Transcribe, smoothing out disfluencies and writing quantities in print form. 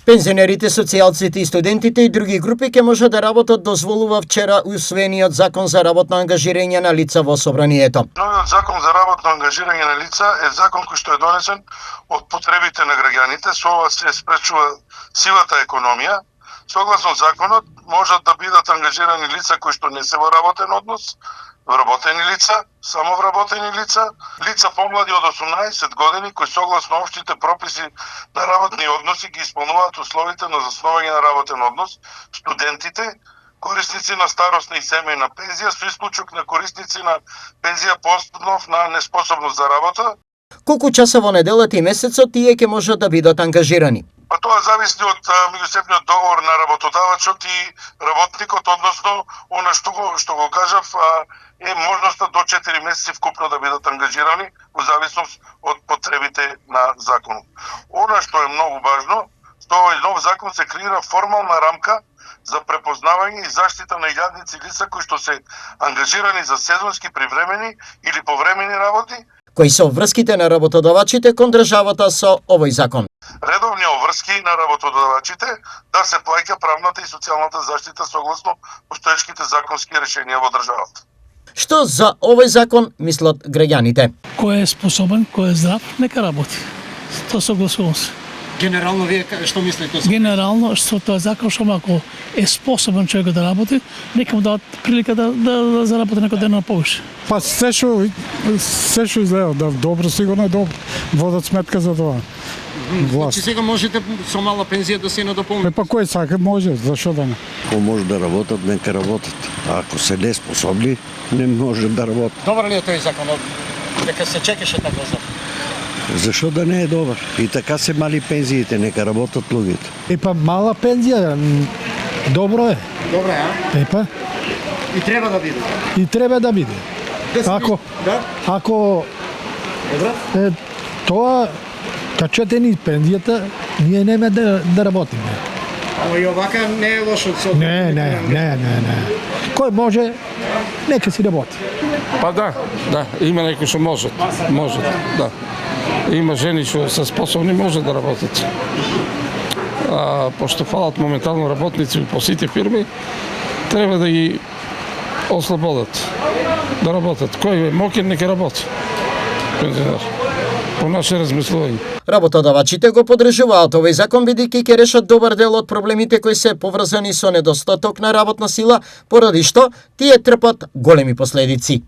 Пензионерите, социјалците и студентите и други групи ќе може да работат, дозволува вчера усвоениот закон за работно ангажирање на лица во собранието. Новиот закон за работно ангажирање на лица е закон кој што е донесен од потребите на граѓаните, со ова се спречува сивата економија. Согласно законот можат да бидат ангажирани лица кои што не се во работен однос, вработени лица, само вработени лица, лица помлади од 18 години кои согласно општите прописи на работни односи ги исполнуваат условите на заснување на работен однос, студентите, корисници на старосна и семејна пензија со исклучок на корисници на пензија по основ на неспособност за работа. Колку часа во неделата и месецот тие ќе можат да бидат ангажирани? Па тоа зависи од меѓусебниот договор на работодавачот и работникот, односно она што го кажав е можноста до 4 месеци вкупно да бидат ангажирани во зависност од потребите на законот. Она што е многу важно, што овој нов закон се креира формална рамка за препознавање и заштита на илјадници лица кои што се ангажирани за сезонски, привремени или повремени работи, кои се врските на работодавачите кон државата со овој закон. Редовни обврски на работодавачите да се плаќа правната и социјалната заштита согласно постоечките законски решенија во државата. Што за овој закон мислат граѓаните? Кој е способен, кој е здрав, нека работи. Тоа согласувам се. Генерално вие што мислите? Генерално што тоа закон што ако е способен човек да работи, нека му дадат прилика да заработи некој ден на повеќе. Па се што изгледа да добро, сигурно е добро. Водат сметка за тоа. Значи сега можете со мала пензија да се надополните. Па кој сака може, зашо да не? Ако може да работат, нека работат. А ако се неспособни, не може да работат. Добар ли е тој закон? Дека се чекаше така за? Зашо да не е добар? И така се мали пензиите, нека работат луѓето. Па мала пензија, добро е. Добро е, Епа. И треба да биде. И треба да биде. Ако тоа качете ни пензијата, ние нема да работиме. Ама и овака не е лошо. Не. Кој може, нека си работи. Па да, има некои што можат, да. Има жени што се способни, може да работат. Пошто фалат моментално работници по сите фирми, треба да ги ослободат, да работат. Кој е мокен, нека работи. Пензионер. По наше размислување. Работодавачите го поддржуваат овој закон бидејќи ќе решат добар дел од проблемите кои се поврзани со недостаток на работна сила, поради што тие трпат големи последици.